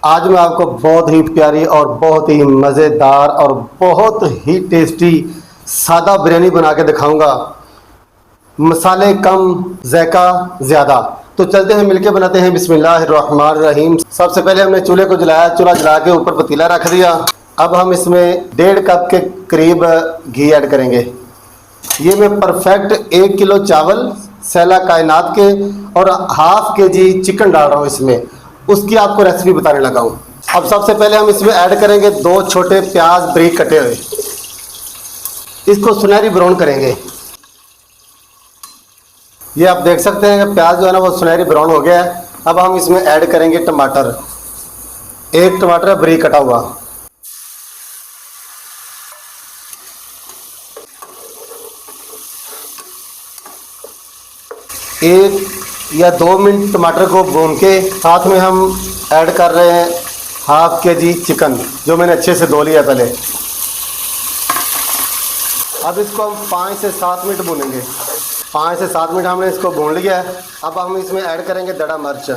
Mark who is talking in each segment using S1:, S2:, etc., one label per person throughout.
S1: आज मैं आपको बहुत ही प्यारी और बहुत ही मज़ेदार और बहुत ही टेस्टी सादा बिरयानी बना के दिखाऊंगा। मसाले कम, जायका ज़्यादा। तो चलते हैं मिलके बनाते हैं। बिस्मिल्लाहिर्रहमानिर्रहीम। सबसे पहले हमने चूल्हे को जलाया, चूल्हा जला के ऊपर पतीला रख दिया। अब हम इसमें 1.5 कप के करीब घी ऐड करेंगे। ये मैं परफेक्ट 1 किलो चावल सैला कायनात के और ½ kg चिकन डाल रहा हूँ इसमें, उसकी आपको रेसिपी बताने लगा हूँ। अब सबसे पहले हम इसमें ऐड करेंगे 2 छोटे प्याज बारीक कटे हुए। इसको सुनहरी ब्राउन करेंगे। ये आप देख सकते हैं कि प्याज जो है ना वो सुनहरी ब्राउन हो गया है। अब हम इसमें ऐड करेंगे टमाटर। 1 टमाटर बारीक कटा हुआ। एक या 2 मिनट टमाटर को भून के साथ में हम ऐड कर रहे हैं ½ kg चिकन, जो मैंने अच्छे से धो लिया पहले। अब इसको हम 5 से 7 मिनट भूनेंगे। 5 से 7 मिनट हमने इसको भून लिया है। अब हम इसमें ऐड करेंगे दड़ा मिर्च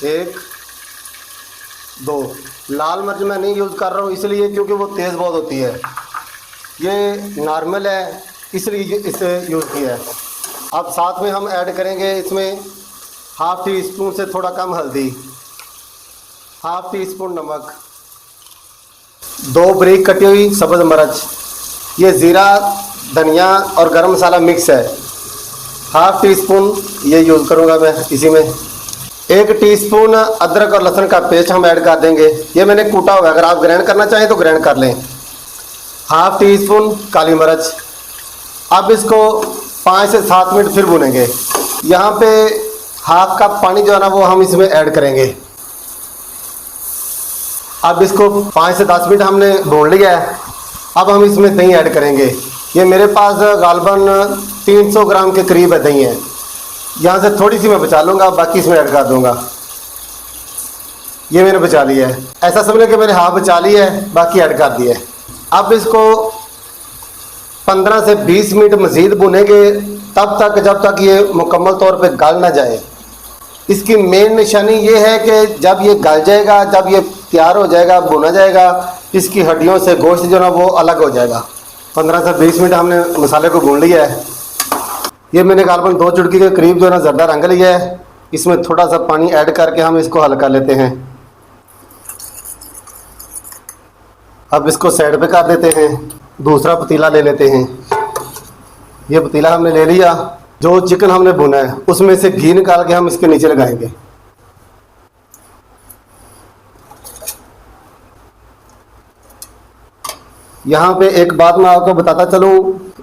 S1: 1 2। लाल मिर्च मैं नहीं यूज़ कर रहा हूँ इसलिए क्योंकि वो तेज़ बहुत होती है। ये नॉर्मल है इसलिए इसे यूज़ किया है। अब साथ में हम ऐड करेंगे इसमें ½ टीस्पून से थोड़ा कम हल्दी, ½ टीस्पून नमक, 2 बारीक कटी हुई सब्ज़ मिर्च। ये ज़ीरा, धनिया और गरम मसाला मिक्स है। ½ टीस्पून ये यूज़ करूँगा मैं इसी में। 1 टीस्पून अदरक और लहसुन का पेस्ट हम ऐड कर देंगे। ये मैंने कूटा हुआ है, अगर आप ग्राइंड करना चाहें तो ग्राइंड कर लें। ½ टीस्पून काली मिर्च। अब इसको 5 से 7 मिनट फिर भूनेंगे। यहाँ पे ½ कप पानी जो है ना वो हम इसमें ऐड करेंगे। अब इसको 5 से 10 मिनट हमने भून लिया है। अब हम इसमें दही ऐड करेंगे। ये मेरे पास गालबन 300 ग्राम के करीब है दही है। यहाँ से थोड़ी सी मैं बचा लूँगा, बाकी इसमें ऐड कर दूँगा। ये मैंने बचा लिया है। ऐसा समझ के मैंने हाफ बचा लिया है, बाकी ऐड कर दिया है। अब इसको 15 से 20 मिनट मज़ीद भुनेंगे, तब तक जब तक ये मुकम्मल तौर पे गल ना जाए। इसकी मेन निशानी ये है कि जब ये गल जाएगा, जब ये तैयार हो जाएगा, भुना जाएगा, इसकी हड्डियों से गोश्त जो ना वो अलग हो जाएगा। 15 से 20 मिनट हमने मसाले को भून लिया है। ये मैंने गालबन 2 चुटकी के करीब जो है ना ज़र्दा रंग लिया है। इसमें थोड़ा सा पानी ऐड करके हम इसको हल कर लेते हैं। अब इसको साइड पे कर देते हैं। दूसरा पतीला ले लेते हैं। ये पतीला हमने ले लिया। जो चिकन हमने भुना है उसमें से घी निकाल के हम इसके नीचे लगाएंगे। यहाँ पे एक बात मैं आपको बताता चलूँ,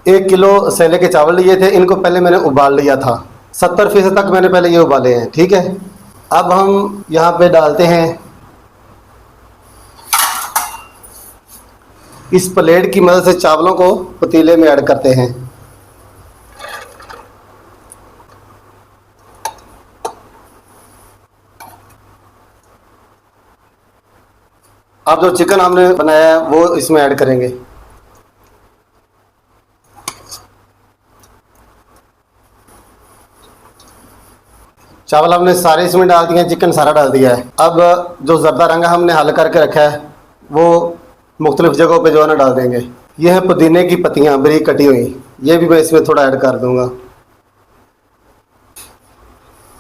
S1: 1 किलो सैले के चावल लिए थे, इनको पहले मैंने उबाल लिया था। 70% तक मैंने पहले ये उबाले हैं, ठीक है। अब हम यहाँ पे डालते हैं इस प्लेट की मदद से चावलों को पतीले में ऐड करते हैं। अब जो चिकन हमने बनाया है वो इसमें ऐड करेंगे। चावल हमने सारे इसमें डाल दिए हैं, चिकन सारा डाल दिया है। अब जो ज़र्दा रंग हमने हल करके रखा है वो मुख्तलिफ जगहों पे जो है ना डाल देंगे। ये है पुदीने की पत्तियाँ बारीक कटी हुई, ये भी मैं इसमें थोड़ा ऐड कर दूंगा।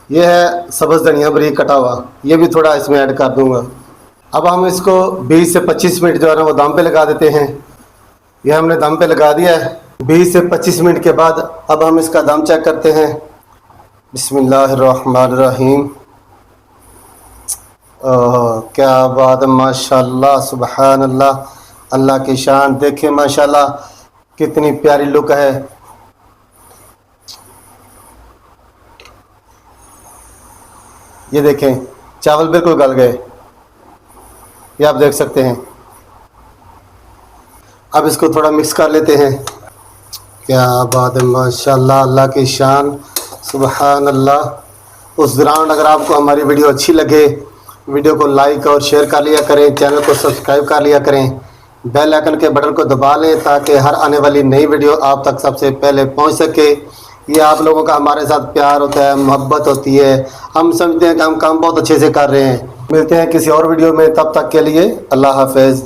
S1: ये है सब्ज़ धनिया बारीक कटा हुआ, ये भी थोड़ा इसमें ऐड कर दूंगा। अब हम इसको 20 से 25 मिनट जो है ना वो दम पे लगा देते हैं। ये हमने दम पे लगा दिया है। 20 से 25 मिनट के बाद अब हम इसका दम चेक करते हैं। बिस्मिल्लाहिर्रहमानिर्रहीम। क्या बात है, माशाल्लाह, सुबहान अल्लाह, अल्लाह की शान। देखें माशाल्लाह कितनी प्यारी लुक है। ये देखें चावल बिल्कुल गल गए, ये आप देख सकते हैं। अब इसको थोड़ा मिक्स कर लेते हैं। क्या बात है, माशाल्लाह, अल्लाह की शान, सुबहान अल्लाह। उस दौरान अगर आपको हमारी वीडियो अच्छी लगे, वीडियो को लाइक और शेयर कर लिया करें, चैनल को सब्सक्राइब कर लिया करें, बेल आइकन के बटन को दबा लें ताकि हर आने वाली नई वीडियो आप तक सबसे पहले पहुंच सके। ये आप लोगों का हमारे साथ प्यार होता है, मोहब्बत होती है। हम समझते हैं कि हम काम बहुत अच्छे से कर रहे हैं। मिलते हैं किसी और वीडियो में, तब तक के लिए अल्लाह हाफ़िज़।